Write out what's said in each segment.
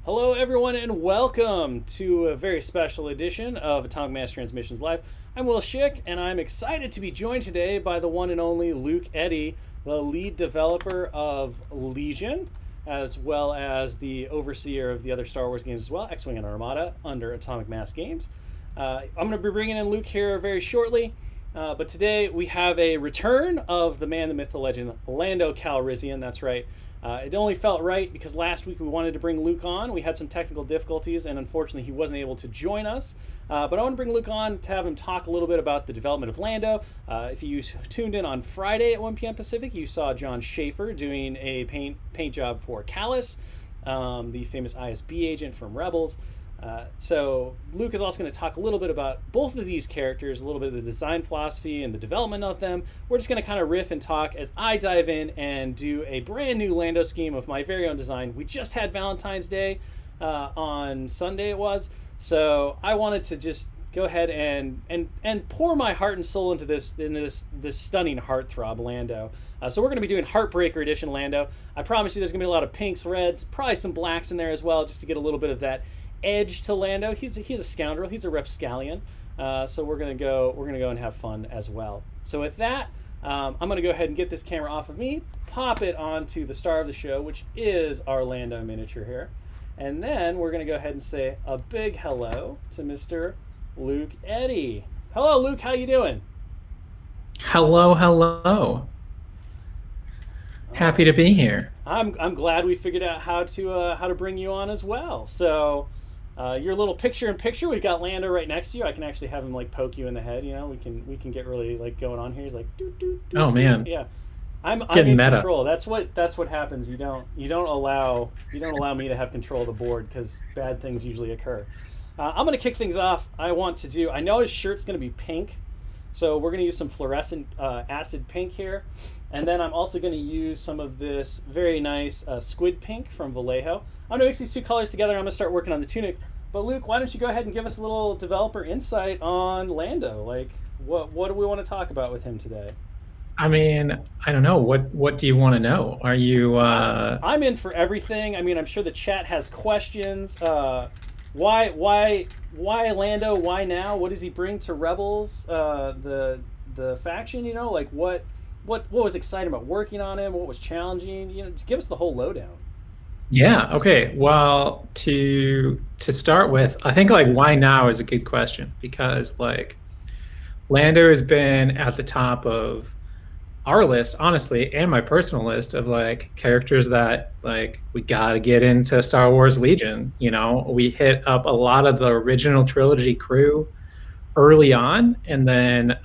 Hello, everyone, and welcome to a very special edition of Atomic Mass Transmissions Live. I'm Will Schick, and I'm excited to be joined today by the one and only Luke Eddy, the lead developer of Legion, as well as the overseer of the other Star Wars games as well, X-Wing and Armada, under Atomic Mass Games. I'm going to be bringing in Luke here very shortly, but today we have a return of the man, the myth, the legend, Lando Calrissian. That's right. It only felt right because last week we wanted to bring Luke on. We had some technical difficulties, and unfortunately he wasn't able to join us. But I want to bring Luke on to have him talk a little bit about the development of Lando. If you tuned in on Friday at 1 p.m. Pacific, you saw John Schaefer doing a paint job for Callus, the famous ISB agent from Rebels. So Luke is also going to talk a little bit about both of these characters, a little bit of the design philosophy and the development of them. We're just going to kind of riff and talk as I dive in and do a brand new Lando scheme of my very own design. We just had Valentine's Day on Sunday it was, so I wanted to just go ahead and pour my heart and soul into this stunning heartthrob Lando. So we're going to be doing Heartbreaker edition Lando. I promise you there's going to be a lot of pinks, reds, probably some blacks in there as well, just to get a little bit of that edge to Lando. He's a scoundrel. He's a rapscallion. So we're gonna go and have fun as well. So with that, I'm gonna go ahead and get this camera off of me, pop it onto the star of the show, which is our Lando miniature here, and then we're gonna go ahead and say a big hello to Mr. Luke Eddy. Hello, Luke. How you doing? Hello. Happy to be here. I'm glad we figured out how to bring you on as well. So. Your little picture-in-picture, we've got Lando right next to you. I can actually have him like poke you in the head. You know, we can get really like going on here. He's like, doo, doo, doo, oh man, yeah. I'm getting in meta. control. That's what happens. You don't allow me to have control of the board because bad things usually occur. I'm gonna kick things off. I know his shirt's gonna be pink, so we're gonna use some fluorescent acid pink here, and then I'm also gonna use some of this very nice squid pink from Vallejo. I'm gonna mix these two colors together. I'm gonna start working on the Tunic. But Luke, why don't you go ahead and give us a little developer insight on Lando? Like, what do we want to talk about with him today? I mean, I don't know. What do you want to know? Are you? I'm in for everything. I mean, I'm sure the chat has questions. Why Lando? Why now? What does he bring to Rebels? The faction. You know, like what was exciting about working on him? What was challenging? You know, just give us the whole lowdown. Yeah. Okay. Well, to start with, I think like why now is a good question because like Lando has been at the top of our list, honestly, and my personal list of like characters that like we gotta get into Star Wars Legion. You know, we hit up a lot of the original trilogy crew early on, and then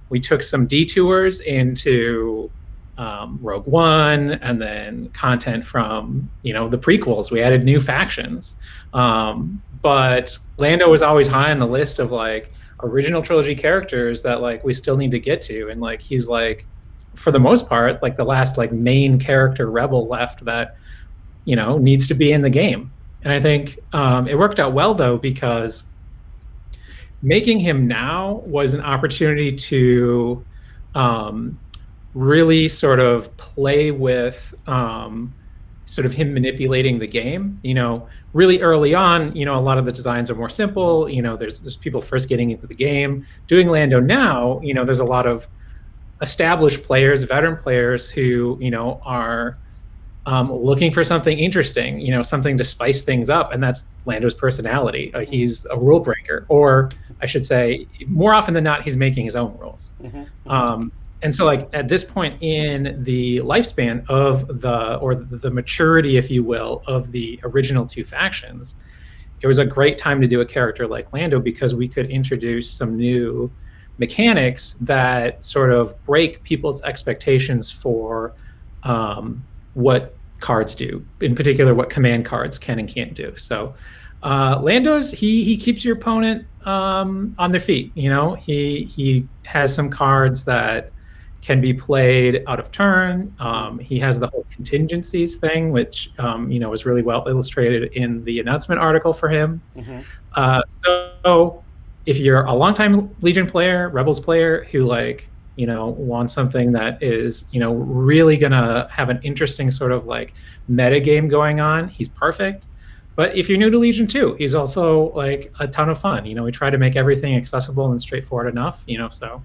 we took some detours into Rogue One, and then content from the prequels. We added new factions, but Lando was always high on the list of like original trilogy characters that like we still need to get to, and like he's like for the most part like the last like main character rebel left that needs to be in the game. And I think it worked out well though because making him now was an opportunity to really sort of play with sort of him manipulating the game. Really early on, a lot of the designs are more simple. There's people first getting into the game. Doing Lando now, there's a lot of established players, veteran players who, are looking for something interesting, something to spice things up. And that's Lando's personality. He's a rule breaker, or I should say more often than not, he's making his own rules. And so like at this point in the lifespan of the maturity, if you will, of the original two factions, it was a great time to do a character like Lando because we could introduce some new mechanics that sort of break people's expectations for what cards do, in particular what command cards can and can't do. So Lando's he keeps your opponent on their feet. He has some cards that can be played out of turn. He has the whole contingencies thing, which was really well illustrated in the announcement article for him. So if you're a longtime Legion player, Rebels player who wants something that is really gonna have an interesting sort of like meta game going on, he's perfect. But if you're new to Legion 2, he's also like a ton of fun. We try to make everything accessible and straightforward enough. So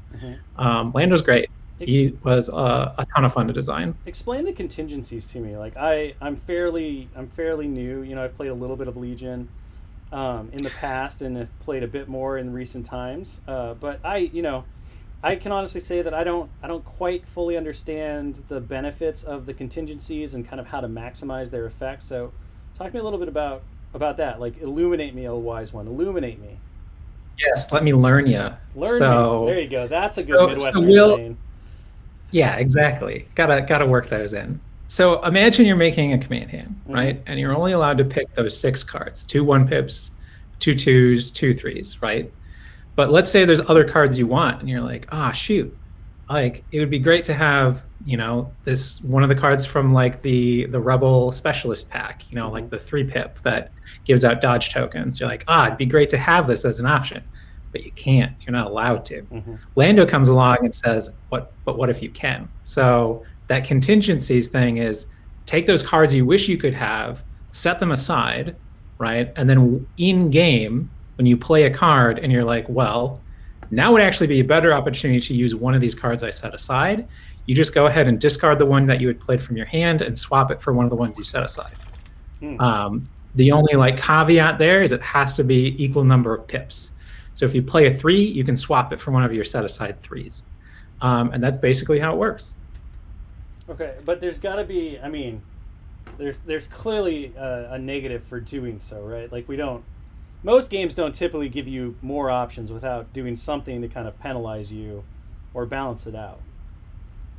Lando's great. He was a ton of fun to design. Explain the contingencies to me. Like I'm fairly new. I've played a little bit of Legion in the past and have played a bit more in recent times. But I can honestly say that I don't quite fully understand the benefits of the contingencies and kind of how to maximize their effects. So talk to me a little bit about that. Like, illuminate me, O wise one. Illuminate me. Yes, let me learn you. Learn me. There you go. That's a good Midwestern saying. Yeah, exactly. Gotta work those in. So imagine you're making a command hand, right? And you're only allowed to pick those 6 cards: 2 1-pips, 2 2s, 2 3s, right? But let's say there's other cards you want, and you're like, shoot, like it would be great to have, this one of the cards from like the Rebel Specialist pack, like the 3-pip that gives out dodge tokens. You're like, it'd be great to have this as an option, but you can't. You're not allowed to. Lando comes along and says, but what if you can? So that contingencies thing is take those cards you wish you could have, set them aside, right? And then in game, when you play a card and you're like, well, now would actually be a better opportunity to use one of these cards I set aside. You just go ahead and discard the one that you had played from your hand and swap it for one of the ones you set aside. The only like caveat there is it has to be equal number of pips. So if you play a 3, you can swap it for one of your set aside 3s. And that's basically how it works. Okay, but there's got to be, there's clearly a negative for doing so, right? Like most games don't typically give you more options without doing something to kind of penalize you or balance it out.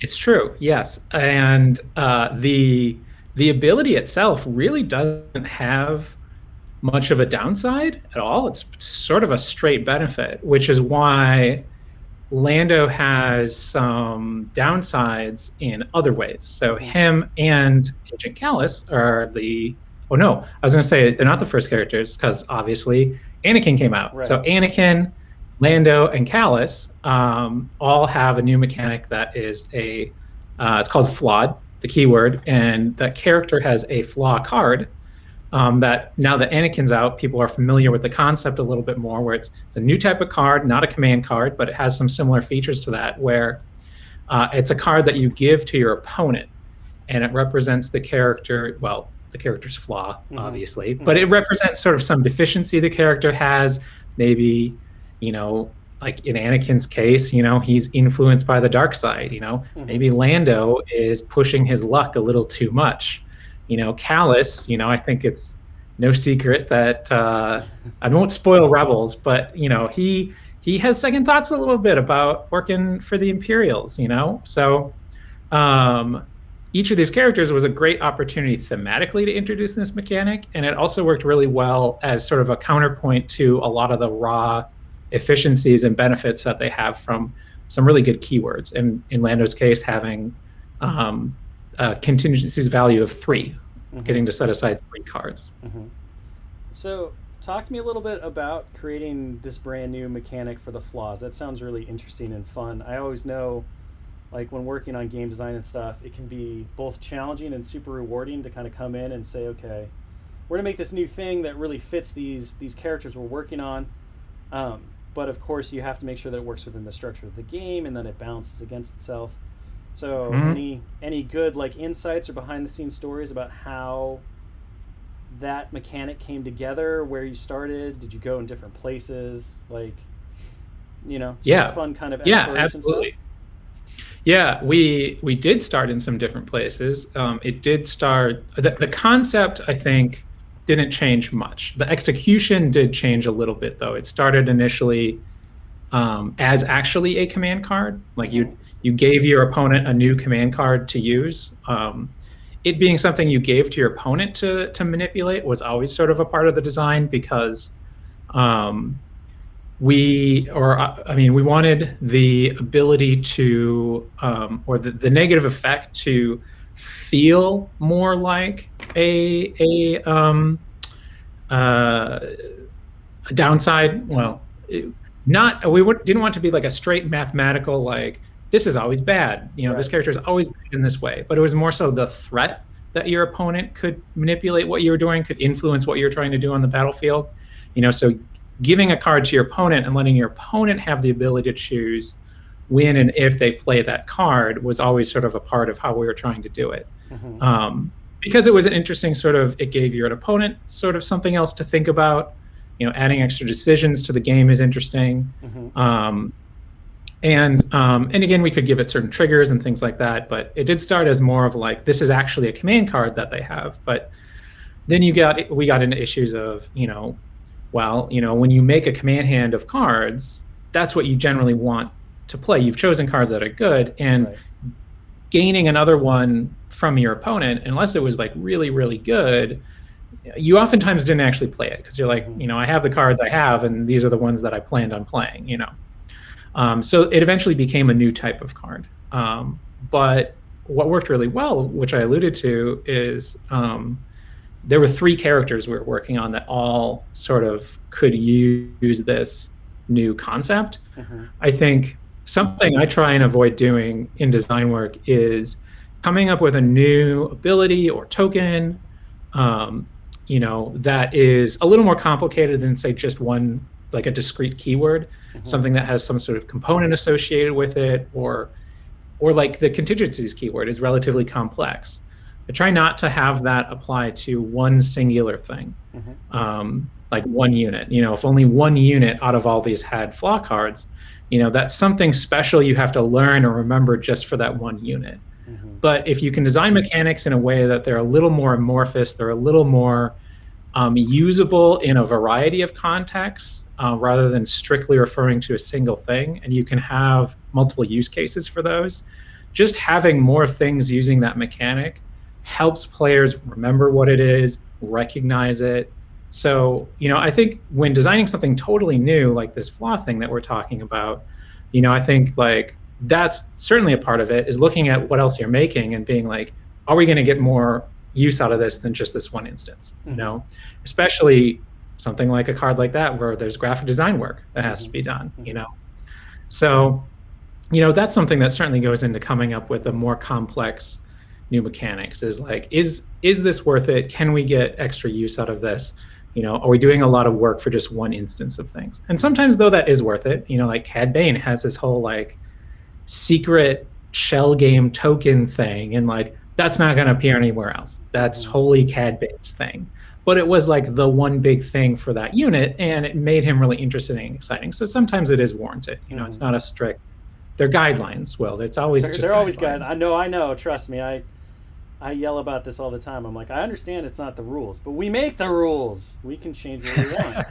It's true, yes. And the ability itself really doesn't have much of a downside at all. It's sort of a straight benefit, which is why Lando has some downsides in other ways. So him and Agent Callus are I was going to say they're not the first characters because obviously Anakin came out. Right. So Anakin, Lando, and Callus all have a new mechanic that is it's called flawed, the keyword, and that character has a flaw card that now that Anakin's out, people are familiar with the concept a little bit more, where it's a new type of card, not a command card, but it has some similar features to that, where it's a card that you give to your opponent, and it represents the character, well, the character's flaw, obviously, but it represents sort of some deficiency the character has. Maybe, like in Anakin's case, he's influenced by the dark side, maybe Lando is pushing his luck a little too much. Callus, I think it's no secret that I won't spoil Rebels, but he has second thoughts a little bit about working for the Imperials. So each of these characters was a great opportunity thematically to introduce this mechanic, and it also worked really well as sort of a counterpoint to a lot of the raw efficiencies and benefits that they have from some really good keywords. And in Lando's case, having contingencies value of 3, getting to set aside 3 cards. So talk to me a little bit about creating this brand new mechanic for the flaws. That sounds really interesting and fun. I always know, like when working on game design and stuff, it can be both challenging and super rewarding to kind of come in and say, okay, we're gonna make this new thing that really fits these characters we're working on. But of course you have to make sure that it works within the structure of the game and that it balances against itself. So any good like insights or behind the scenes stories about how that mechanic came together, where you started? Did you go in different places? Like, just fun kind of exploration absolutely. stuff? Yeah, we did start in some different places. It did start, the concept, I think, didn't change much. The execution did change a little bit, though. It started initially as actually a command card. Like you gave your opponent a new command card to use. It being something you gave to your opponent to manipulate was always sort of a part of the design, because we wanted the ability to, or the negative effect to feel more like a downside. Well, didn't want to be like a straight mathematical, like, this is always bad. Right. This character is always bad in this way. But it was more so the threat that your opponent could manipulate what you were doing, could influence what you're trying to do on the battlefield. So giving a card to your opponent and letting your opponent have the ability to choose when and if they play that card was always sort of a part of how we were trying to do it. Because it was an interesting it gave your opponent sort of something else to think about. Adding extra decisions to the game is interesting. And again, we could give it certain triggers and things like that, but it did start as more of like, this is actually a command card that they have. But then we got into issues of, when you make a command hand of cards, that's what you generally want to play. You've chosen cards that are good, and gaining another one from your opponent, unless it was like really, really good, you oftentimes didn't actually play it because you're like, I have the cards I have, and these are the ones that I planned on playing, So it eventually became a new type of card. But what worked really well, which I alluded to, is there were 3 characters we were working on that all sort of could use this new concept. I think something I try and avoid doing in design work is coming up with a new ability or token, that is a little more complicated than, say, just one, like a discrete keyword, something that has some sort of component associated with it, or like the contingencies keyword is relatively complex. I try not to have that apply to one singular thing, like one unit. If only one unit out of all these had flaw cards, that's something special you have to learn or remember just for that one unit. But if you can design mechanics in a way that they're a little more amorphous, they're a little more usable in a variety of contexts, rather than strictly referring to a single thing, and you can have multiple use cases for those, just having more things using that mechanic helps players remember what it is, recognize it. So, I think when designing something totally new, like this flaw thing that we're talking about, I think like that's certainly a part of it, is looking at what else you're making and being like, are we going to get more use out of this than just this one instance? Especially something like a card like that where there's graphic design work that has to be done, So, that's something that certainly goes into coming up with a more complex new mechanics, is like, is this worth it? Can we get extra use out of this? Are we doing a lot of work for just one instance of things? And sometimes, though, that is worth it. Like Cad Bane has this whole like secret shell game token thing, and like that's not going to appear anywhere else. That's wholly Cad Bane's thing. But it was like the one big thing for that unit, and it made him really interesting and exciting. So sometimes it is warranted. It's not a strict. They're guidelines. Well, it's always they're always guidelines. I know. Trust me. I yell about this all the time. I'm like, I understand it's not the rules, but we make the rules. We can change what we want.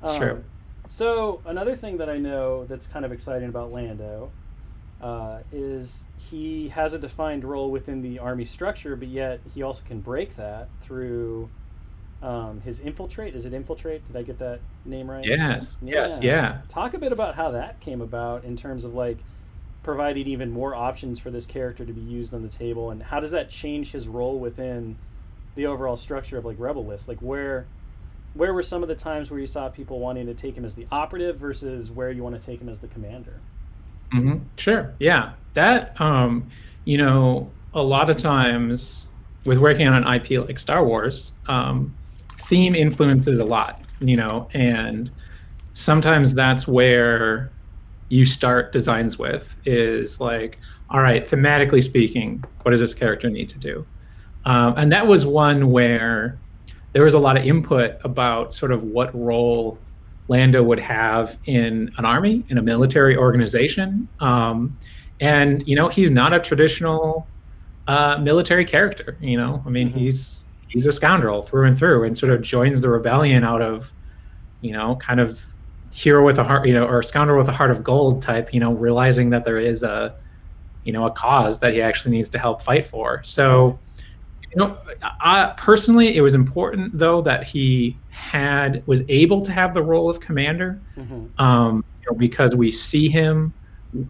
It's true. So another thing that I know that's kind of exciting about Lando is he has a defined role within the army structure, but yet he also can break that through his infiltrate. Is it infiltrate? Did I get that name right? Yes. Yeah. Talk a bit about how that came about in terms of like providing even more options for this character to be used on the table, and how does that change his role within the overall structure of like Rebel List? Like where were some of the times where you saw people wanting to take him as the operative versus where you want to take him as the commander? Sure. Yeah. That, a lot of times with working on an IP like Star Wars, theme influences a lot, and sometimes that's where you start designs with, is like, all right, thematically speaking, what does this character need to do? And that was one where there was a lot of input about sort of what role Lando would have in an army, in a military organization. And, he's not a traditional military character, he's a scoundrel through and through, and sort of joins the rebellion out of, kind of hero with a heart, or scoundrel with a heart of gold type, realizing that there is a cause that he actually needs to help fight for. So, personally, it was important though that he was able to have the role of commander, because we see him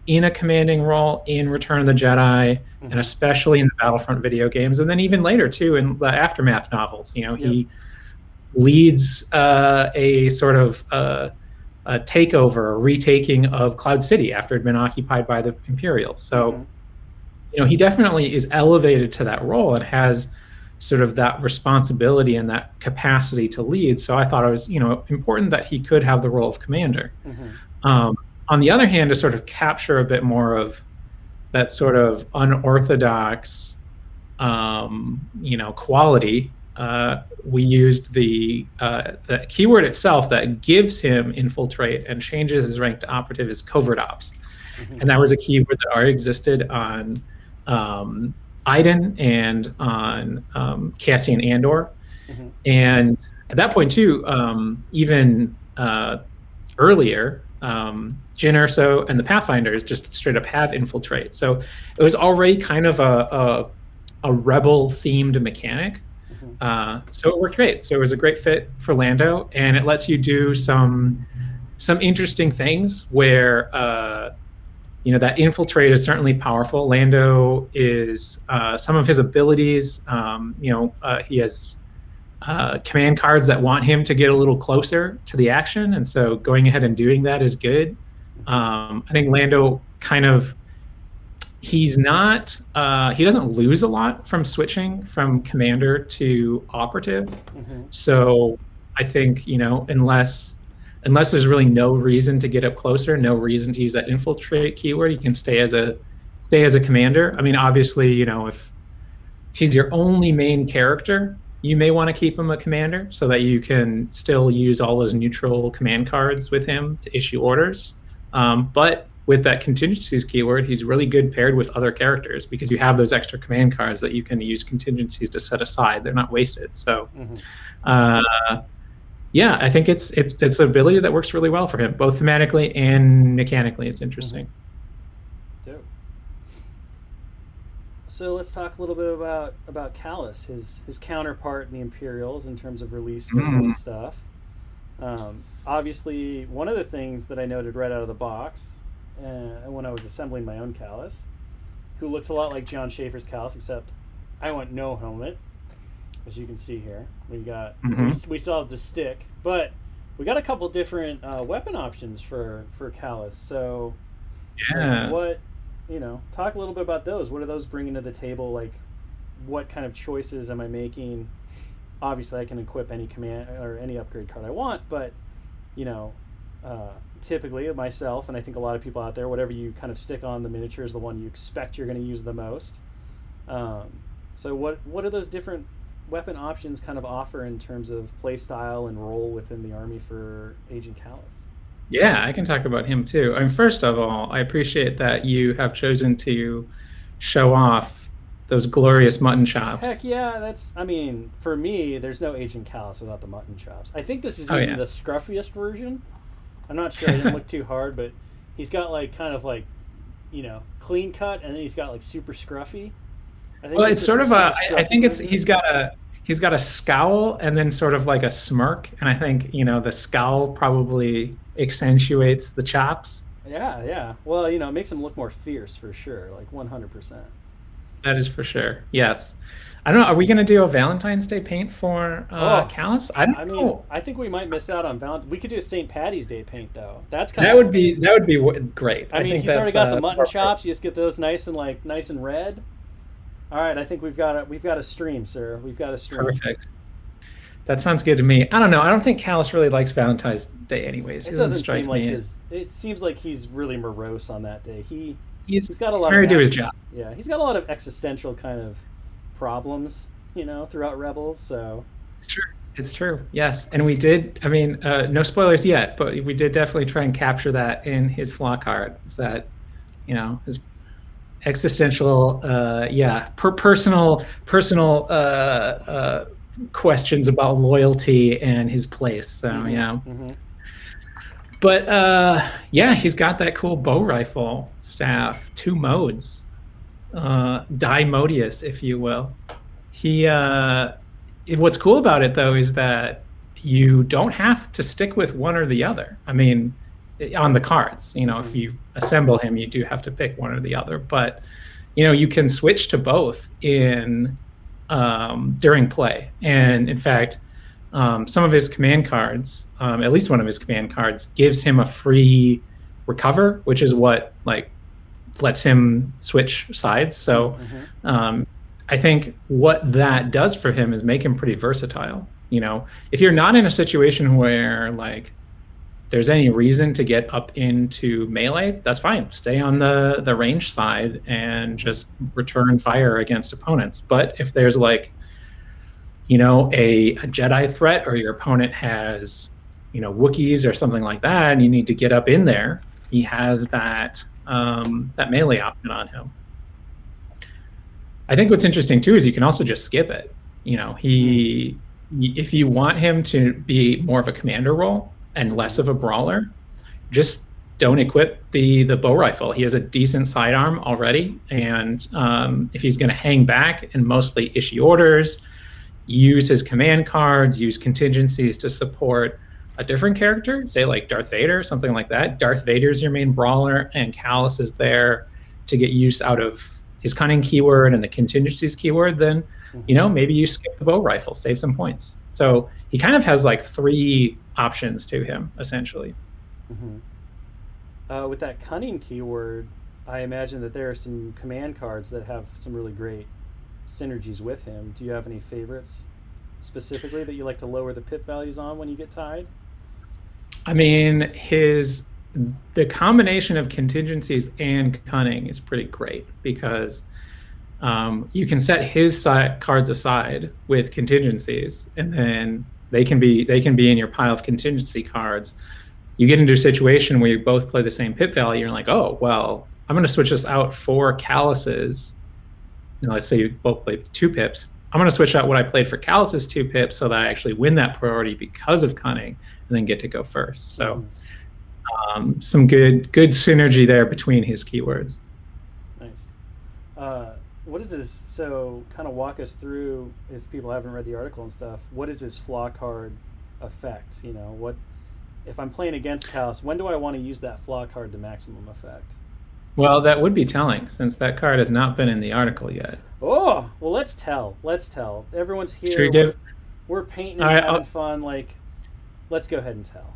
in a commanding role in Return of the Jedi, and especially in the Battlefront video games, and then even later too in the Aftermath novels. He leads a sort of a takeover, a retaking of Cloud City after it had been occupied by the Imperials. So, he definitely is elevated to that role and has sort of that responsibility and that capacity to lead. So I thought it was, important that he could have the role of commander. On the other hand, to sort of capture a bit more of that sort of unorthodox, quality, we used the keyword itself that gives him infiltrate and changes his rank to operative is Covert Ops. And that was a keyword that already existed on Iden and on Cassian Andor. And at that point too, even earlier, Jyn Erso and the Pathfinders just straight up have infiltrate. So it was already kind of a rebel themed mechanic. So it worked great. So it was a great fit for Lando, and it lets you do some interesting things where that infiltrate is certainly powerful. Lando is some of his abilities. He has command cards that want him to get a little closer to the action, and so going ahead and doing that is good. I think Lando he doesn't lose a lot from switching from commander to operative. So I think, unless there's really no reason to get up closer, no reason to use that infiltrate keyword, you can stay as a commander. I mean, obviously, if he's your only main character, you may want to keep him a commander so that you can still use all those neutral command cards with him to issue orders. But with that contingencies keyword, he's really good paired with other characters because you have those extra command cards that you can use contingencies to set aside. They're not wasted. So, I think it's an ability that works really well for him, both thematically and mechanically. It's interesting. Dope. So let's talk a little bit about Kallus, his counterpart in the Imperials in terms of release schedule and stuff. Obviously, one of the things that I noted right out of the box when I was assembling my own Kallus, who looks a lot like John Schaefer's Kallus, except I went no helmet, as you can see here. We got we still have the stick, but we got a couple different weapon options for Kallus. So, what talk a little bit about those. What are those bringing to the table? Like, what kind of choices am I making? Obviously, I can equip any command or any upgrade card I want, but typically myself, and I think a lot of people out there, whatever you kind of stick on the miniature is the one you expect you're going to use the most. So what do those different weapon options kind of offer in terms of play style and role within the army for Agent Kallus? Yeah, I can talk about him too. I mean, first of all, I appreciate that you have chosen to show off those glorious mutton chops. Heck yeah, for me, there's no Agent Kallus without the mutton chops. I think this is even the scruffiest version. I'm not sure, I didn't look too hard, but he's got clean cut, and then he's got super scruffy. It's sort of he's got a scowl and then sort of like a smirk, and I think the scowl probably accentuates the chops. Yeah. Well, it makes him look more fierce for sure, 100%. That is for sure. Yes. I don't know. Are we going to do a Valentine's Day paint for Kallus? I don't know. I think we might miss out on Valentine's. We could do a St. Patty's Day paint though. That would be great. I mean, he's already got the mutton chops. You just get those nice and red. All right, I think we've got a stream, sir. We've got a stream. Perfect. That sounds good to me. I don't know. I don't think Kallus really likes Valentine's Day, anyways. It doesn't seem like It seems like he's really morose on that day. He's got a lot married to his job. Yeah, he's got a lot of existential kind of problems, throughout Rebels. So it's true. Yes, and we did. I mean, no spoilers yet, but we did definitely try and capture that in his flaw card. Is that, his existential, personal questions about loyalty and his place. So But he's got that cool bow rifle staff, 2 modes, Dimodius, if you will. What's cool about it though is that you don't have to stick with one or the other. I mean, on the cards, if you assemble him, you do have to pick one or the other. But you can switch to both in during play, and in fact. Some of his command cards, at least one of his command cards, gives him a free recover, which is what lets him switch sides. So I think what that does for him is make him pretty versatile. If you're not in a situation where like there's any reason to get up into melee, that's fine. Stay on the range side and just return fire against opponents. But if there's like, a Jedi threat, or your opponent has, Wookiees or something like that, and you need to get up in there, he has that melee option on him. I think what's interesting too is you can also just skip it. If you want him to be more of a commander role and less of a brawler, just don't equip the bow rifle. He has a decent sidearm already, and if he's going to hang back and mostly issue orders, use his command cards, use contingencies to support a different character, say like Darth Vader, something like that. Darth Vader's your main brawler, and Callus is there to get use out of his cunning keyword and the contingencies keyword, then maybe you skip the bow rifle, save some points. So he kind of has like 3 options to him, essentially. With that cunning keyword, I imagine that there are some command cards that have some really great synergies with him. Do you have any favorites specifically that you like to lower the pip values on when you get tied? I mean, the combination of contingencies and cunning is pretty great, because you can set his cards aside with contingencies, and then they can be in your pile of contingency cards. You get into a situation where you both play the same pip value. You're like, oh, well, I'm going to switch this out for Callus's. Let's say you both played 2 pips. I'm going to switch out what I played for Callus's 2 pips so that I actually win that priority because of cunning, and then get to go first. So some good synergy there between his keywords. Nice. What is this? So kind of walk us through, if people haven't read the article and stuff, what is his flaw card effect? What if I'm playing against Callus, when do I want to use that flaw card to maximum effect? Well, that would be telling, since that card has not been in the article yet. Oh, well, let's tell. Everyone's here. Should we we're painting and having fun. Like, let's go ahead and tell.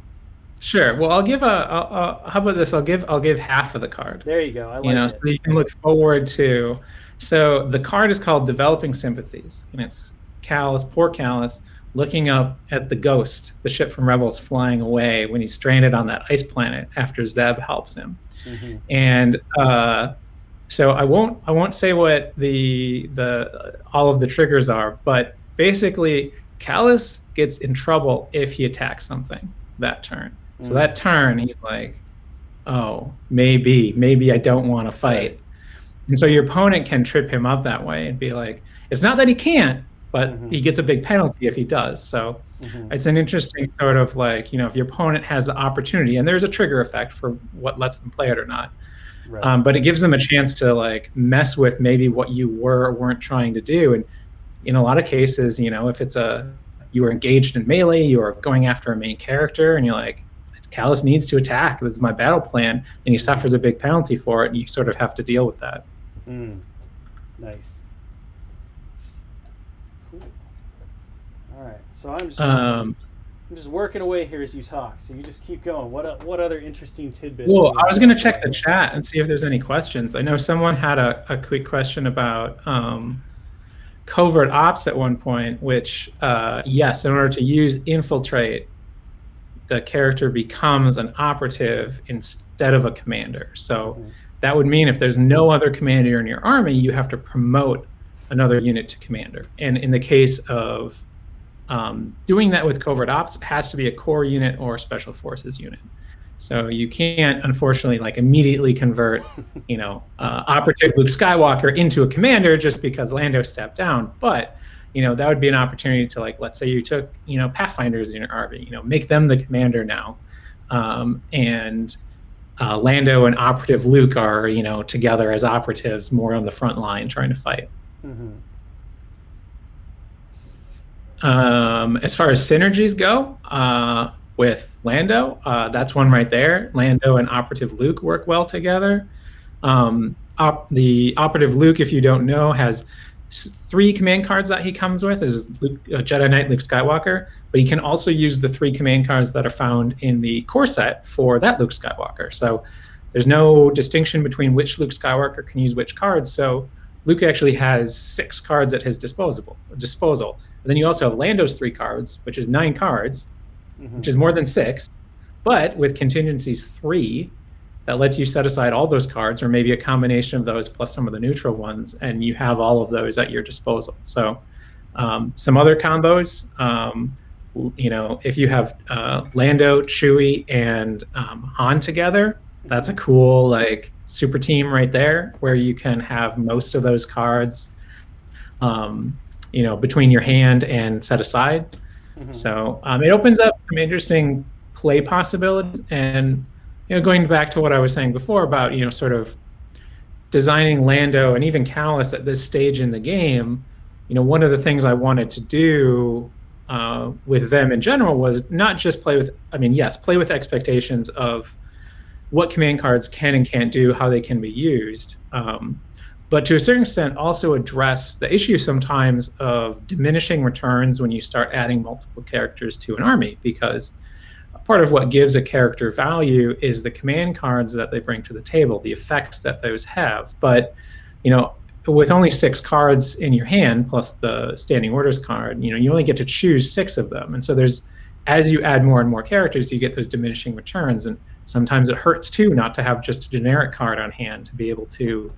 Sure. Well, I'll give how about this? I'll give half of the card. There you go. I like it. So you can look forward to. So the card is called Developing Sympathies, and it's poor Callus, looking up at the Ghost, the ship from Rebels, flying away when he's stranded on that ice planet after Zeb helps him. And so I won't say what the all of the triggers are, but basically Callus gets in trouble if he attacks something that turn. So that turn, he's like, oh, maybe I don't want to fight. And so your opponent can trip him up that way and be like, it's not that he can't, but he gets a big penalty if he does. So it's an interesting sort of like, if your opponent has the opportunity, and there's a trigger effect for what lets them play it or not. Right. But it gives them a chance to like mess with maybe what you were or weren't trying to do. And in a lot of cases, if it's you were engaged in melee, you are going after a main character, and you're like, Callus needs to attack, this is my battle plan, and he suffers a big penalty for it, and you sort of have to deal with that. Nice. Cool. All right, so I'm just working away here as you talk, so you just keep going. What other interesting tidbits? Well, I was going to check the chat and see if there's any questions. I know someone had a quick question about Covert Ops at one point, which, yes, in order to use Infiltrate, the character becomes an operative instead of a commander. So that would mean if there's no other commander in your army, you have to promote another unit to commander. And in the case of doing that with Covert Ops, it has to be a core unit or a special forces unit. So you can't, unfortunately, like immediately convert, operative Luke Skywalker into a commander just because Lando stepped down. But that would be an opportunity to, like, let's say you took, Pathfinders in your army, make them the commander now, and Lando and operative Luke are, together as operatives, more on the front line trying to fight. As far as synergies go, with Lando, that's one right there. Lando and operative Luke work well together. The operative Luke, if you don't know, has 3 command cards that he comes with, is Jedi Knight Luke Skywalker, but he can also use the 3 command cards that are found in the core set for that Luke Skywalker. So there's no distinction between which Luke Skywalker can use which cards. So Luke actually has 6 cards at his disposal. And then you also have Lando's 3 cards, which is 9 cards, which is more than 6. But with contingencies 3, that lets you set aside all those cards, or maybe a combination of those plus some of the neutral ones, and you have all of those at your disposal. So some other combos, if you have Lando, Chewie, and Han together, that's a cool like super team right there, where you can have most of those cards between your hand and set aside. So it opens up some interesting play possibilities. And going back to what I was saying before about sort of designing Lando and even Callus at this stage in the game, one of the things I wanted to do with them in general was not just play with expectations of what command cards can and can't do, how they can be used, but to a certain extent also address the issue sometimes of diminishing returns when you start adding multiple characters to an army, because part of what gives a character value is the command cards that they bring to the table, the effects that those have. But with only 6 cards in your hand plus the standing orders card, you only get to choose 6 of them. And so as you add more and more characters, you get those diminishing returns. And sometimes it hurts too not to have just a generic card on hand to be able to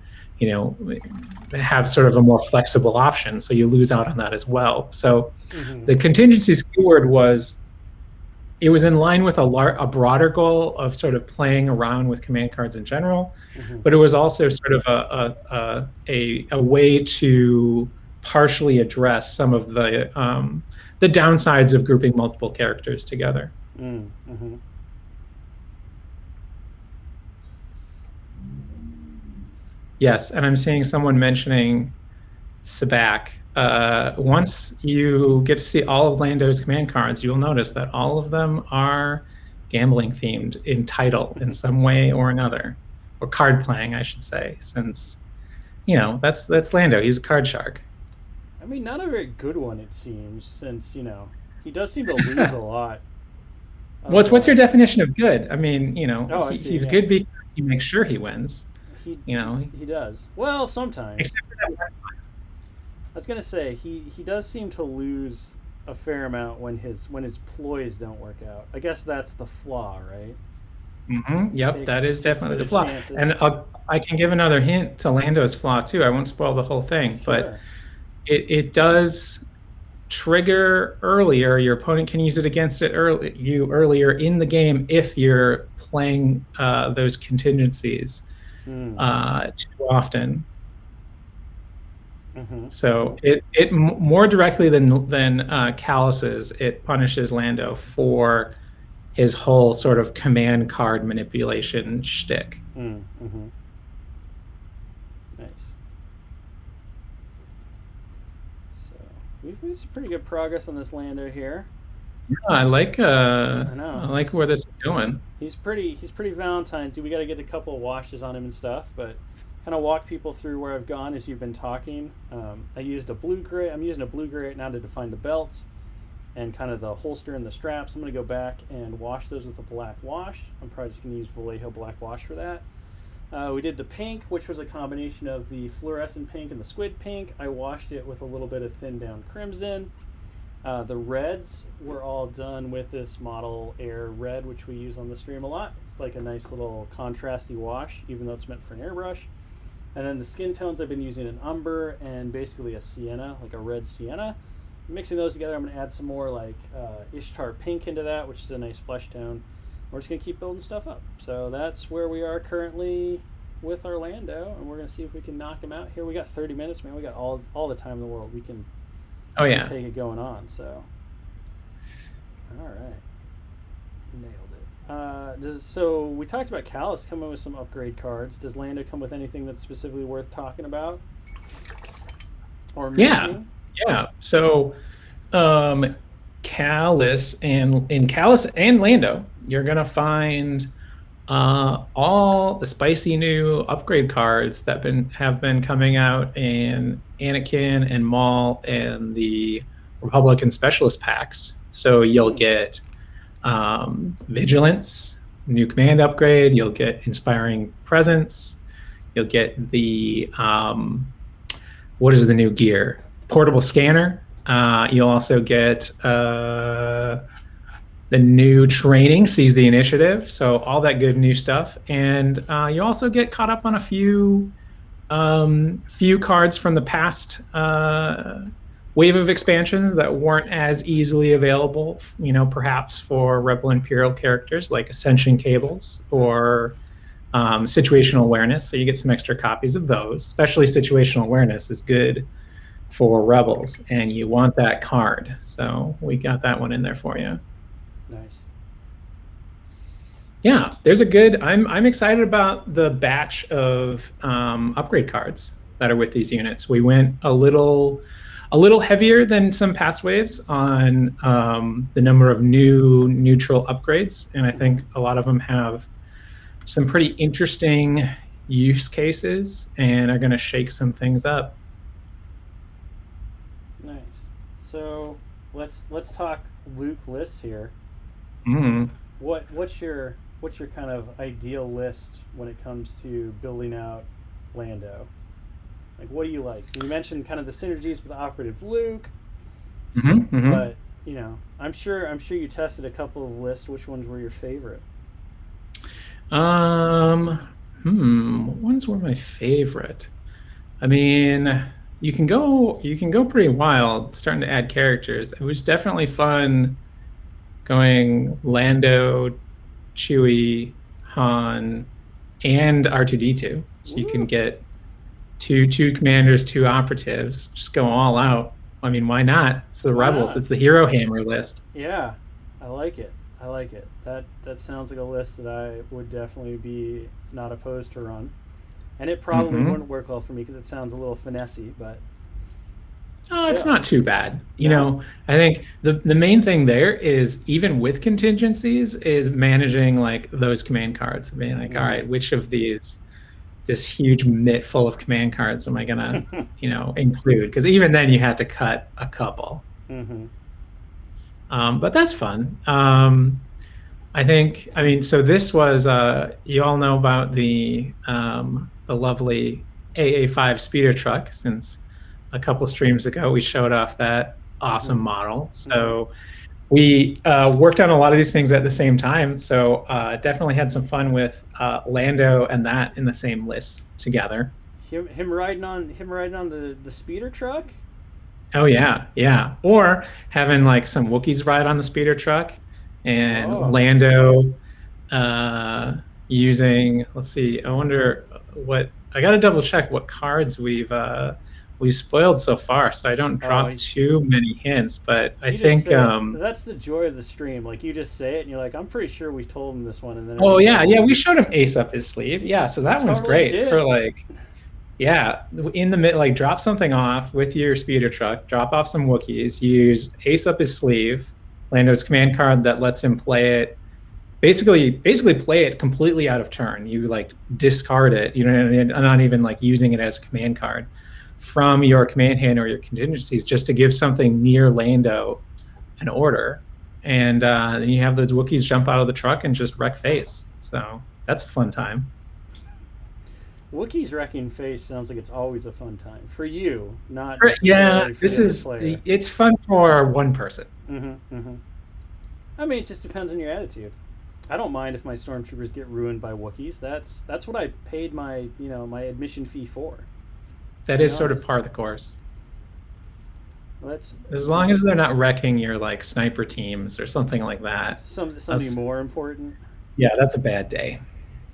have sort of a more flexible option. So you lose out on that as well. So the contingencies keyword was in line with a broader goal of sort of playing around with command cards in general, but it was also sort of a way to partially address some of the downsides of grouping multiple characters together. Yes, and I'm seeing someone mentioning Sabak. Once you get to see all of Lando's command cards, you'll notice that all of them are gambling themed in title in some way or another, or card playing, I should say, since that's Lando. He's a card shark. I mean, not a very good one, it seems, since he does seem to lose a lot. What's your definition of good? I mean, he's good because he makes sure he wins. He does. Well, sometimes. Except for that one time. I was gonna say he does seem to lose a fair amount when his ploys don't work out. I guess that's the flaw, right? Yep, that is definitely the flaw. Chances. And I can give another hint to Lando's flaw too. I won't spoil the whole thing, but it does trigger earlier. Your opponent can use it against you earlier in the game if you're playing those contingencies too often. So it more directly than Callus's, it punishes Lando for his whole sort of command card manipulation shtick. Nice. So we've made some pretty good progress on this Lando here. Yeah, I like where this is going. He's pretty Valentine's. We got to get a couple of washes on him and stuff, but kind of walk people through where I've gone as you've been talking. I used a blue gray. I'm using a blue gray right now to define the belts and kind of the holster and the straps. I'm going to go back and wash those with a black wash. I'm probably just going to use Vallejo black wash for that. We did the pink, which was a combination of the fluorescent pink and the squid pink. I washed it with a little bit of thinned down crimson. The reds were all done with this Model Air red, which we use on the stream a lot. It's like a nice little contrasty wash, even though it's meant for an airbrush. And then the skin tones, I've been using an umber and basically a sienna, like a red sienna. Mixing those together, I'm going to add some more like Ishtar pink into that, which is a nice flesh tone. We're just going to keep building stuff up. So that's where we are currently with our Lando, and we're going to see if we can knock him out here. We got 30 minutes, man. We got all the time in the world. We can take it going on. So, all right. Nailed it. So we talked about Callus coming with some upgrade cards. Does Lando come with anything that's specifically worth talking about? Or missing? Yeah. So Callus and Lando, you're gonna find all the spicy new upgrade cards that have been coming out in Anakin and Maul and the Republican Specialist packs. So you'll get Vigilance, new command upgrade. You'll get Inspiring Presence. You'll get the what is the new gear? Portable scanner. You'll also get the new training, Seize the Initiative. So all that good new stuff. And you also get caught up on a few cards from the past wave of expansions that weren't as easily available, perhaps for Rebel Imperial characters like Ascension Cables or Situational Awareness. So you get some extra copies of those. Especially Situational Awareness is good for Rebels, and you want that card. So we got that one in there for you. Nice. Yeah, there's a good. I'm excited about the batch of upgrade cards that are with these units. We went a little heavier than some past waves on the number of new neutral upgrades, and I think a lot of them have some pretty interesting use cases and are going to shake some things up. Nice. So let's talk Luke lists here. What's your kind of ideal list when it comes to building out Lando? Like, what do you like? You mentioned kind of the synergies with Operative Luke, but I'm sure you tested a couple of lists. Which ones were your favorite? What ones were my favorite? I mean, you can go pretty wild starting to add characters. It was definitely fun going Lando, Chewie, Han, and R2-D2. So you can get two commanders, 2 operatives. Just go all out. I mean, why not? It's the Rebels. It's the Hero Hammer list. Yeah, I like it. That sounds like a list that I would definitely be not opposed to run. And it probably wouldn't work well for me because it sounds a little finessey, but it's not too bad. I think the main thing there is, even with contingencies, is managing like those command cards. Being like, all right, which of this huge mitt full of command cards am I gonna, include? Because even then you had to cut a couple. But that's fun. So this was, you all know about the lovely AA5 speeder truck. Since a couple streams ago, we showed off that awesome model. So we worked on a lot of these things at the same time. So definitely had some fun with Lando and that in the same list together. Him riding on the speeder truck. Oh yeah. Or having like some Wookiees ride on the speeder truck, and Lando using. Let's see. I wonder what. I got to double check what cards we've spoiled so far, so I don't drop too many hints. But I think that's the joy of the stream. Like, you just say it, and you're like, I'm pretty sure we told him this one, and then. Oh yeah, we showed him Ace up his sleeve. Yeah, so that one's great for like. Yeah, in the mid, like, drop something off with your speeder truck, drop off some Wookiees, use Ace up his sleeve, Lando's command card that lets him play it, basically play it completely out of turn. You like discard it, not even like using it as a command card from your command hand or your contingencies, just to give something near Lando an order. And then you have those Wookiees jump out of the truck and just wreck face. So that's a fun time. Wookiees wrecking face sounds like it's always a fun time for you, not it's fun for one person. I mean, it just depends on your attitude. I don't mind if my stormtroopers get ruined by Wookiees. That's what I paid my my admission fee for. That is sort of par of the course. Well, as long as they're not wrecking your like sniper teams or something like that. Something more important. Yeah, that's a bad day.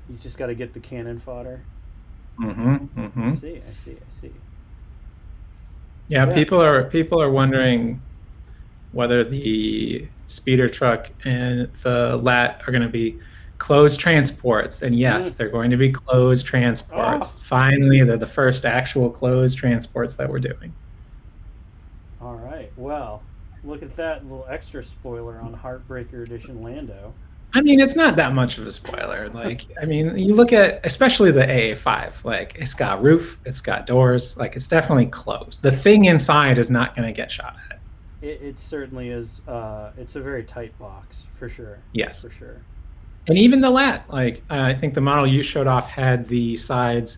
You just got to get the cannon fodder. I see. Yeah, people are wondering whether the speeder truck and the LAT are going to be closed transports, and yes, they're going to be closed transports. Finally, they're the first actual closed transports that we're doing. All right. Well, look at that little extra spoiler on Heartbreaker Edition Lando. I mean, it's not that much of a spoiler. Like, I mean, you look at especially the AA5. Like, it's got roof, it's got doors. Like, it's definitely closed. The thing inside is not going to get shot at. It certainly is. It's a very tight box for sure. Yes, for sure. And even the LAT, like, I think the model you showed off had the sides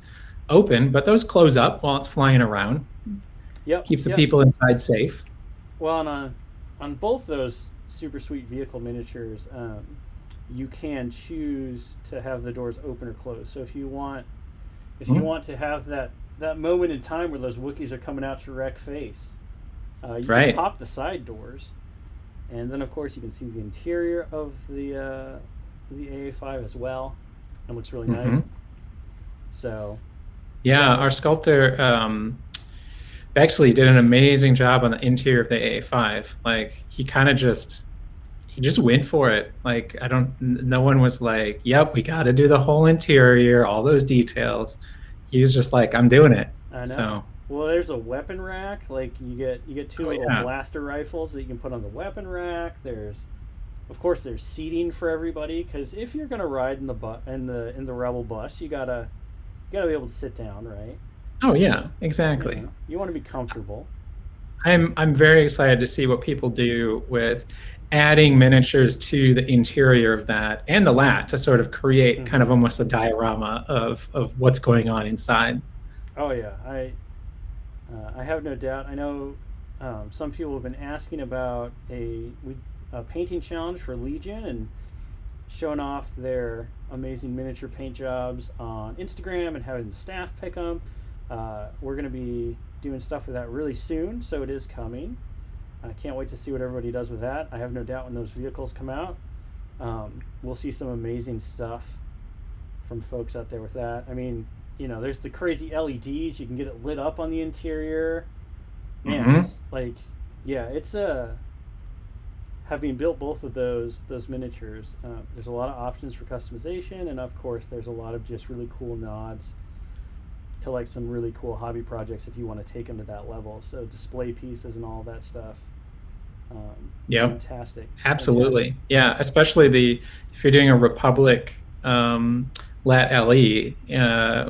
open, but those close up while it's flying around. Yep. Keeps the Yep. people inside safe. Well, and on both those super sweet vehicle miniatures, you can choose to have the doors open or close. So if you want to have that moment in time where those Wookiees are coming out to wreck face, you can Right. pop the side doors, and then of course you can see the interior of the AA5 as well. It looks really nice. So Yeah, our sculptor Bexley did an amazing job on the interior of the AA5. Like he just went for it. Like no one was like, "Yep, we got to do the whole interior, all those details." He was just like, "I'm doing it." I know. So, well, there's a weapon rack. Like you get two little blaster rifles that you can put on the weapon rack. Of course, there's seating for everybody, because if you're gonna ride in the Rebel bus, you gotta be able to sit down, right? oh yeah, exactly. You want to be comfortable. I'm very excited to see what people do with adding miniatures to the interior of that and the lat to sort of create kind of almost a diorama of what's going on inside. Oh yeah, I have no doubt. I know some people have been asking about a painting challenge for Legion and showing off their amazing miniature paint jobs on Instagram and having the staff pick them. We're going to be doing stuff with that really soon, so it is coming. I can't wait to see what everybody does with that. I have no doubt when those vehicles come out, we'll see some amazing stuff from folks out there with that. I mean, there's the crazy LEDs. You can get it lit up on the interior. Man, it's like, yeah, it's having built both of those miniatures, there's a lot of options for customization, and of course there's a lot of just really cool nods to like some really cool hobby projects if you want to take them to that level. So display pieces and all that stuff. Yeah, fantastic. Absolutely. Fantastic. Yeah, especially if you're doing a Republic lat LE,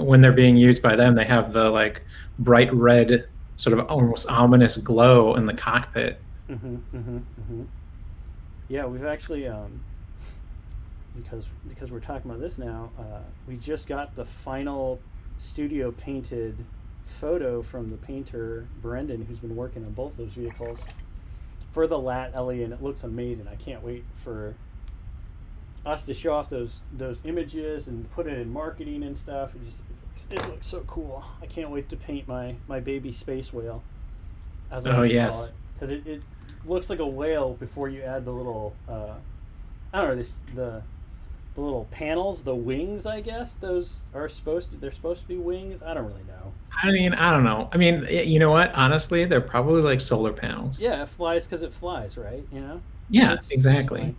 when they're being used by them, they have the like bright red sort of almost ominous glow in the cockpit. Yeah, we've actually because we're talking about this now, we just got the final studio painted photo from the painter Brendan, who's been working on both those vehicles for the lat LE, and it looks amazing. I can't wait for us to show off those images and put it in marketing and stuff. It looks so cool. I can't wait to paint my baby space whale, as I like to call it, because it looks like a whale before you add the little I don't know, the little panels, the wings, I guess. Those are supposed to be wings. I don't really know. I mean, I don't know. I mean, you know what? Honestly, they're probably like solar panels. Yeah, it flies because it flies, right? Yeah, exactly.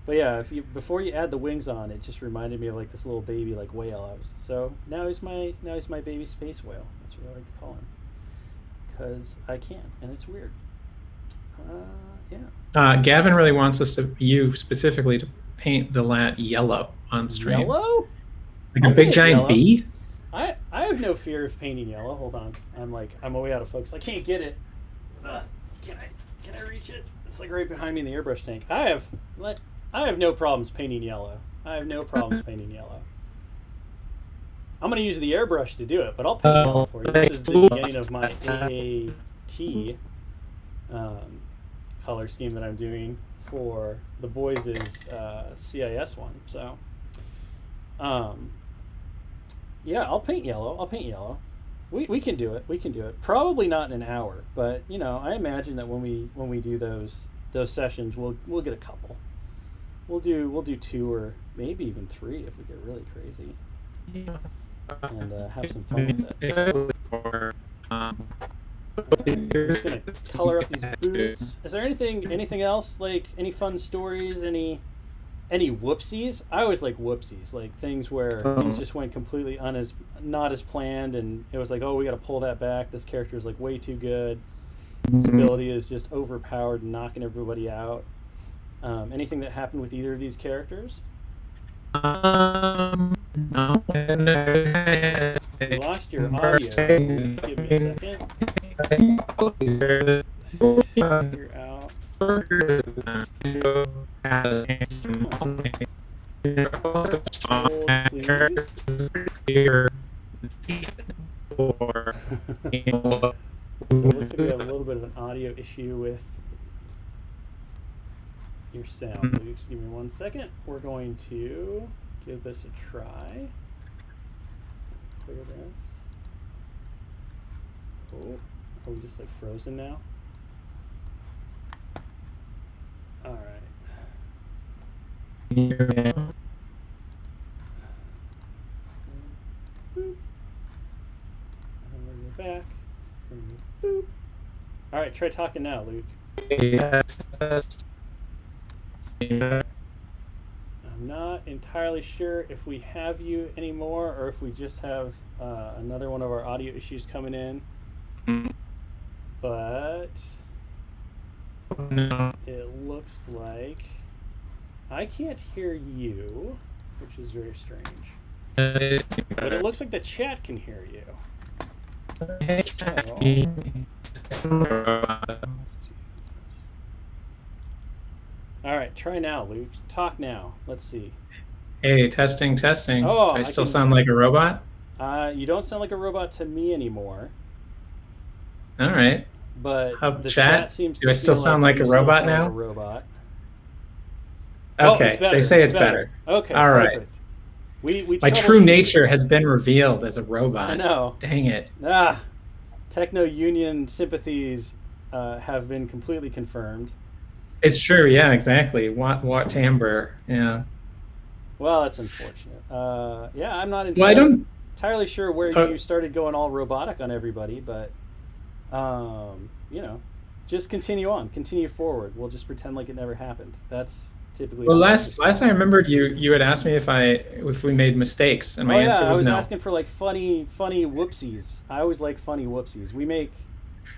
But yeah, before you add the wings on, it just reminded me of like this little baby like whale. So now he's my baby space whale. That's what I like to call him, because I can, and it's weird. Yeah. Gavin really wants you specifically to paint the lat yellow on stream. Yellow? Like a big giant bee? I have no fear of painting yellow. Hold on. I'm way out of focus. I can't get it. Can I reach it? It's like right behind me in the airbrush tank. I have no problems painting yellow. I'm gonna use the airbrush to do it, but I'll paint yellow for you. This is the beginning of my AAT color scheme that I'm doing for the boys' CIS one. So, yeah, I'll paint yellow. We can do it. Probably not in an hour, but I imagine that when we do those sessions, we'll get a couple. We'll do 2 or maybe even 3 if we get really crazy, and have some fun with it. I'm just gonna color up these boots. Is there anything else, like any fun stories, any whoopsies? I always like whoopsies, like things where things just went completely not as planned, and it was like, oh, we got to pull that back. This character is like way too good. This ability is just overpowered and knocking everybody out. Anything that happened with either of these characters? No. You lost your audio. Give me a second. Figure out. So it looks like we have a little bit of an audio issue with your sound. Luke, give me 1 second. We're going to give this a try. Clear this. Oh, are we just like frozen now? All right. Boop. And we're back. Boop. All right, try talking now, Luke. I'm not entirely sure if we have you anymore or if we just have another one of our audio issues coming in. But it looks like I can't hear you, which is very strange. But it looks like the chat can hear you. All right, try now, Luke. Talk now. Let's see. Hey, testing. Oh, I still sound like a robot? You don't sound like a robot to me anymore. All right. But the chat seems to do I still sound like a robot now? Like a robot. Okay, they say it's better. Okay, all perfect. Right. We My true nature has been revealed as a robot. I know. Dang it. Techno Union sympathies have been completely confirmed. It's true, yeah, exactly. Watt timbre, yeah. Well, that's unfortunate. Yeah, I'm not entirely sure where you started going all robotic on everybody, but you know, just continue on, continue forward. We'll just pretend like it never happened. That's typically. Well, last I remembered, you had asked me if we made mistakes, and my answer was no. I was asking for like funny whoopsies. I always like funny whoopsies. We made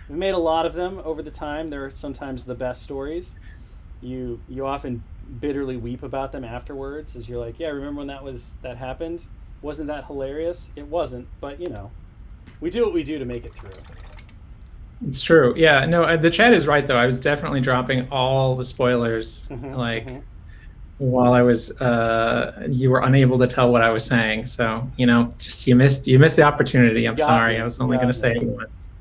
a lot of them over the time. They're sometimes the best stories. You often bitterly weep about them afterwards, as you're like, yeah, remember when that happened? Wasn't that hilarious? It wasn't, but you know, we do what we do to make it through. It's true. Yeah, no, the chat is right though. I was definitely dropping all the spoilers, while I was you were unable to tell what I was saying. So, you know, just you missed the opportunity. I'm sorry. I was only going to say it once.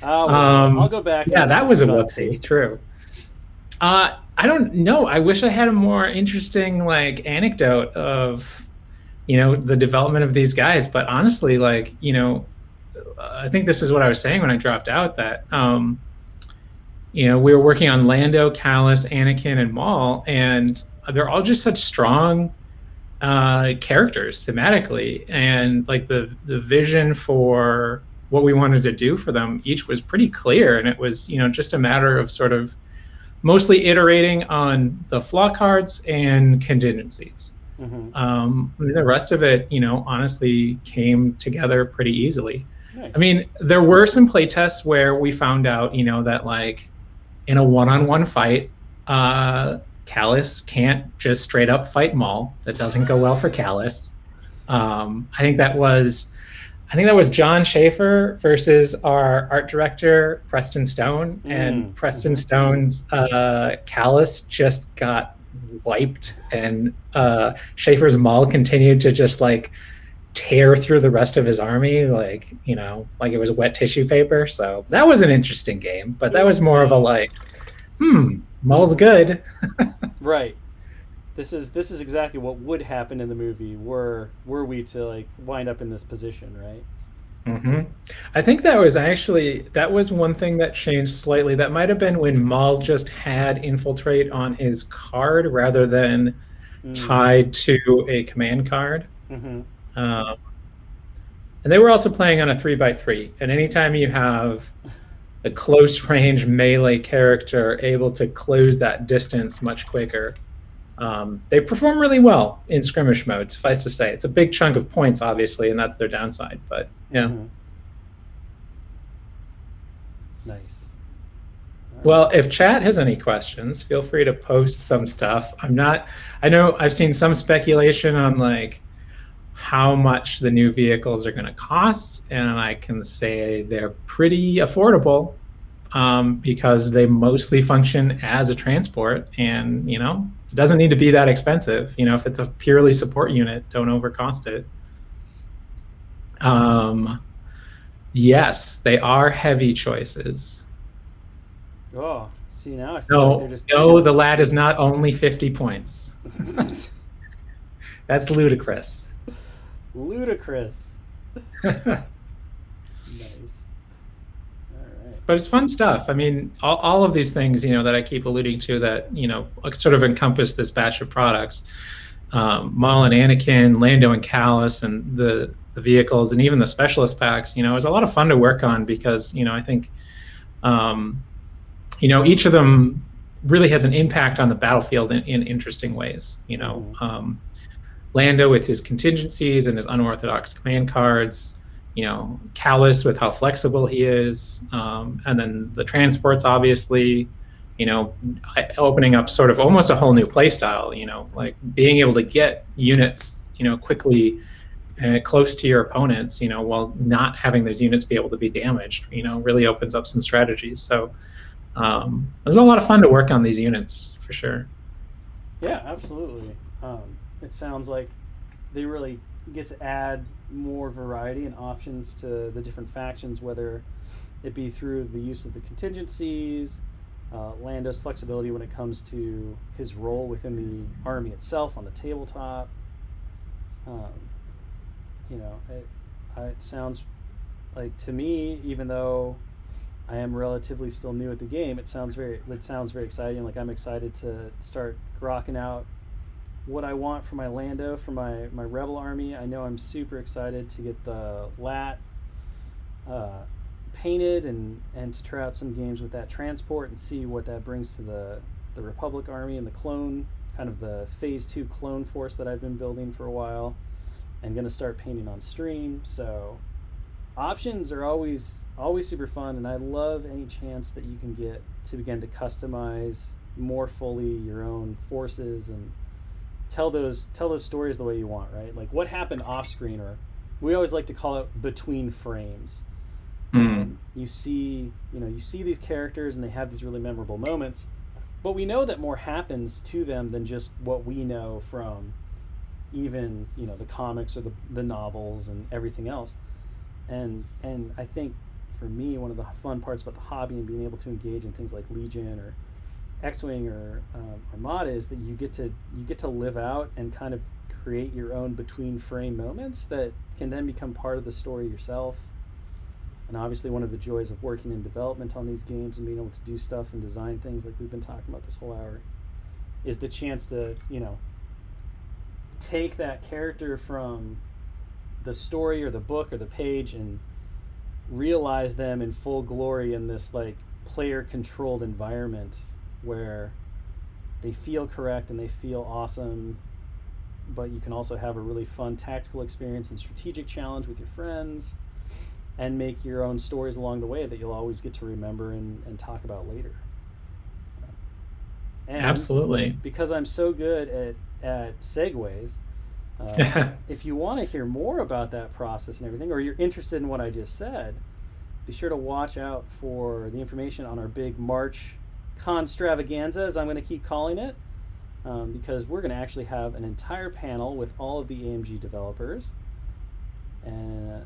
I'll go back. Yeah, that was a whoopsie. True. I don't know. I wish I had a more interesting like anecdote of, you know, the development of these guys. But honestly, like, you know, I think this is what I was saying when I dropped out, that you know, we were working on Lando, Callus, Anakin, and Maul, and they're all just such strong characters thematically, and like the vision for what we wanted to do for them each was pretty clear, and it was, you know, just a matter of sort of mostly iterating on the flaw cards and contingencies. The rest of it, you know, honestly came together pretty easily. Nice. I mean, there were some play tests where we found out, you know, that like in a one-on-one fight, Callus can't just straight up fight Maul. That doesn't go well for Callus. I think that was John Schaefer versus our art director, Preston Stone, and Preston Stone's Callus just got wiped, and Schaefer's Maul continued to just like tear through the rest of his army, like, you know, like it was wet tissue paper. So that was an interesting game, but that was more of a like, Maul's good. Right. This is exactly what would happen in the movie were we to like wind up in this position, right? I think that was one thing that changed slightly. That might have been when Maul just had infiltrate on his card rather than tied to a command card. And they were also playing on a 3x3, and anytime you have a close range melee character able to close that distance much quicker, they perform really well in skirmish mode. Suffice to say, it's a big chunk of points, obviously, and that's their downside. But yeah. Nice. Well, if chat has any questions, feel free to post some stuff. I know I've seen some speculation on like how much the new vehicles are going to cost, and I can say they're pretty affordable because they mostly function as a transport, and you know, it doesn't need to be that expensive. You know, if it's a purely support unit, don't overcost it. Yes, they are heavy choices. Oh, see, now I feel like they're No, just no, the lad is not only 50 points. That's ludicrous. ludicrous. But Nice. All right. it's fun stuff. I mean, all of these things, that I keep alluding to that, sort of encompass this batch of products. Maul and Anakin, Lando and Callus, and the vehicles, and even the specialist packs, is a lot of fun to work on because, I think, each of them really has an impact on the battlefield in interesting ways. Lando with his contingencies and his unorthodox command cards, Callus with how flexible he is, and then the transports, obviously, opening up sort of almost a whole new play style, like being able to get units, quickly close to your opponents, while not having those units be able to be damaged, really opens up some strategies. So there's a lot of fun to work on these units for sure. Yeah, absolutely. It sounds like they really get to add more variety and options to the different factions, whether it be through the use of the contingencies, Lando's flexibility when it comes to his role within the army itself on the tabletop. Um, it sounds like, to me, even though I am relatively still new at the game, it sounds very exciting. Like, I'm excited to start grokking out what I want for my Lando, for my rebel army. I know I'm super excited to get the lat painted and to try out some games with that transport and see what that brings to the Republic army and the clone, kind of the phase 2 clone force that I've been building for a while, and going to start painting on stream. So options are always super fun, and I love any chance that you can get to begin to customize more fully your own forces and tell those stories the way you want, right? Like what happened off screen, or we always like to call it between frames. You see these characters and they have these really memorable moments, but we know that more happens to them than just what we know from even the comics or the novels and everything else. And I think for me, one of the fun parts about the hobby and being able to engage in things like Legion or X-Wing or Armada is that you get to live out and kind of create your own between frame moments that can then become part of the story yourself. And obviously one of the joys of working in development on these games and being able to do stuff and design things like we've been talking about this whole hour is the chance to take that character from the story or the book or the page and realize them in full glory in this like player controlled environment where they feel correct and they feel awesome, but you can also have a really fun tactical experience and strategic challenge with your friends and make your own stories along the way that you'll always get to remember and talk about later. And Absolutely. because I'm so good at segues, if you want to hear more about that process and everything, or you're interested in what I just said, be sure to watch out for the information on our big March Constravaganza, as I'm going to keep calling it, because we're going to actually have an entire panel with all of the AMG developers and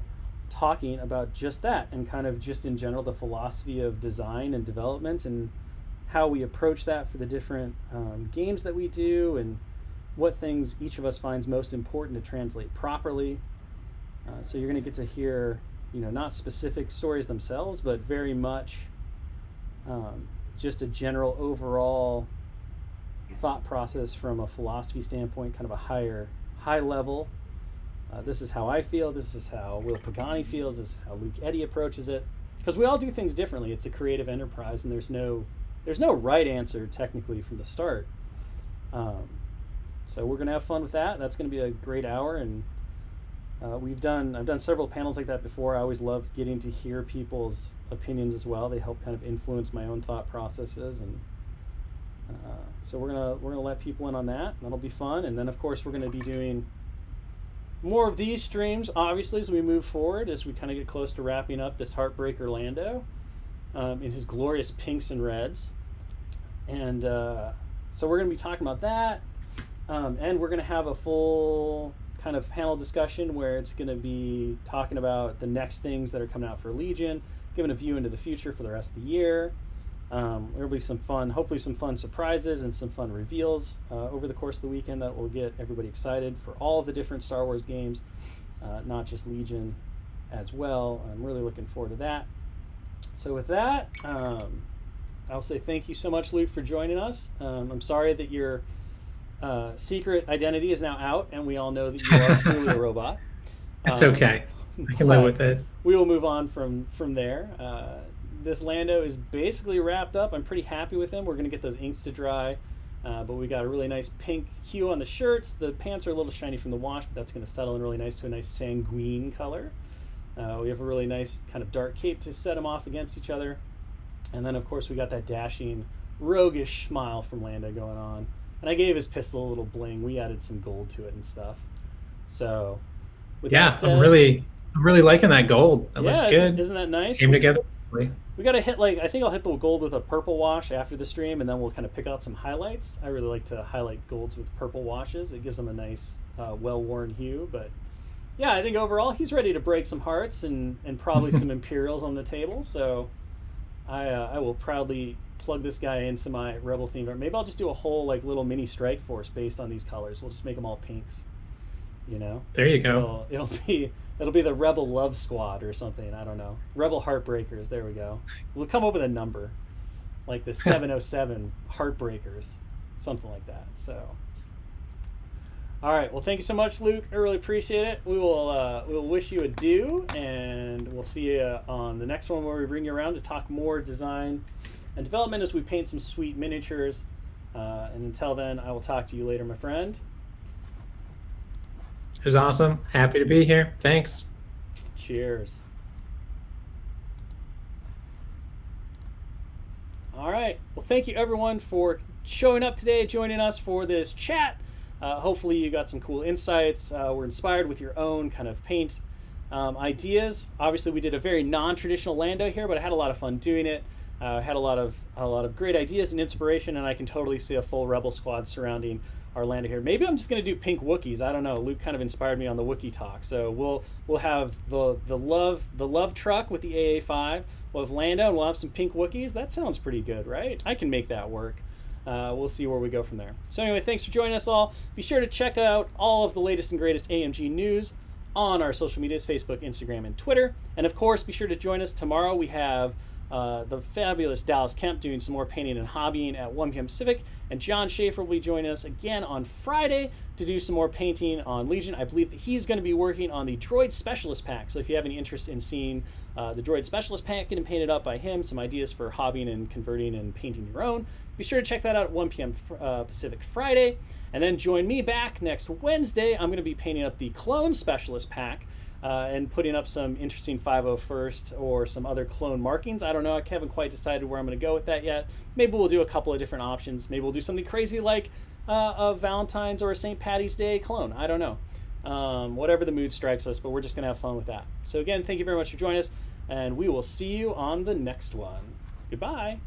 talking about just that, and kind of just in general the philosophy of design and development and how we approach that for the different games that we do, and what things each of us finds most important to translate properly. So you're going to get to hear, not specific stories themselves, but very much just a general overall thought process from a philosophy standpoint, kind of a high level. This is how I feel. This is how Will Pagani feels. This is how Luke Eddy approaches it. Because we all do things differently. It's a creative enterprise, and there's no right answer technically from the start. So we're gonna have fun with that. That's gonna be a great hour, and I've done several panels like that before. I always love getting to hear people's opinions as well. They help kind of influence my own thought processes, and so we're gonna let people in on that. That'll be fun, and then of course we're gonna be doing more of these streams, obviously, as we move forward, as we kind of get close to wrapping up this Heartbreaker Lando in his glorious pinks and reds. And so we're going to be talking about that. And we're going to have a full kind of panel discussion where it's going to be talking about the next things that are coming out for Legion, giving a view into the future for the rest of the year. There'll be some fun, hopefully some fun surprises and some fun reveals over the course of the weekend that will get everybody excited for all the different Star Wars games, not just Legion as well. I'm really looking forward to that. So with that, I'll say thank you so much, Luke, for joining us. I'm sorry that your secret identity is now out and we all know that you are truly a robot. It's okay. I can live with it. We will move on from there. This Lando is basically wrapped up. I'm pretty happy with him. We're going to get those inks to dry, but we got a really nice pink hue on the shirts. The pants are a little shiny from the wash, but that's going to settle in really nice to a nice sanguine color. We have a really nice kind of dark cape to set them off against each other. And then, of course, we got that dashing, roguish smile from Lando going on. And I gave his pistol a little bling. We added some gold to it and stuff. So, with that said, I'm really liking that gold. That looks good. Isn't that nice? Came together. We got to hit, I think I'll hit the gold with a purple wash after the stream, and then we'll kind of pick out some highlights. I really like to highlight golds with purple washes. It gives them a nice, well-worn hue. But, yeah, I think overall he's ready to break some hearts and probably some Imperials on the table. So I will proudly plug this guy into my Rebel theme. Or maybe I'll just do a whole, little mini strike force based on these colors. We'll just make them all pinks, There you go. It'll be the Rebel Love Squad or something. I don't know. Rebel Heartbreakers. There we go. We'll come up with a number, like the 707 Heartbreakers, something like that. So, all right. Well, thank you so much, Luke. I really appreciate it. We will wish you adieu, and we'll see you on the next one where we bring you around to talk more design and development as we paint some sweet miniatures. And until then, I will talk to you later, my friend. It was awesome. Happy to be here. Thanks. Cheers. All right. Well, thank you, everyone, for showing up today, joining us for this chat. Hopefully you got some cool insights. We're inspired with your own kind of paint ideas. Obviously, we did a very non-traditional Lando here, but I had a lot of fun doing it. Had a lot of great ideas and inspiration, and I can totally see a full Rebel squad surrounding our Lando here. Maybe I'm just going to do pink Wookiees. I don't know. Luke kind of inspired me on the Wookiee talk. So we'll have the love truck with the AA5. We'll have Lando, and we'll have some pink Wookiees. That sounds pretty good, right? I can make that work. We'll see where we go from there. So anyway, thanks for joining us all. Be sure to check out all of the latest and greatest AMG news on our social medias, Facebook, Instagram, and Twitter. And of course, be sure to join us tomorrow. We have the fabulous Dallas Kemp doing some more painting and hobbying at 1 p.m. Pacific, and John Schaefer will be joining us again on Friday to do some more painting on Legion. I believe that he's going to be working on the Droid Specialist Pack, so if you have any interest in seeing the Droid Specialist Pack getting painted up by him, some ideas for hobbying and converting and painting your own, be sure to check that out at 1 p.m. Pacific Friday, and then join me back next Wednesday. I'm going to be painting up the Clone Specialist Pack, and putting up some interesting 501st or some other clone markings. I don't know. I haven't quite decided where I'm going to go with that yet. Maybe we'll do a couple of different options. Maybe we'll do something crazy like a Valentine's or a St. Patty's Day clone. I don't know. Whatever the mood strikes us, but we're just going to have fun with that. So again, thank you very much for joining us, and we will see you on the next one. Goodbye.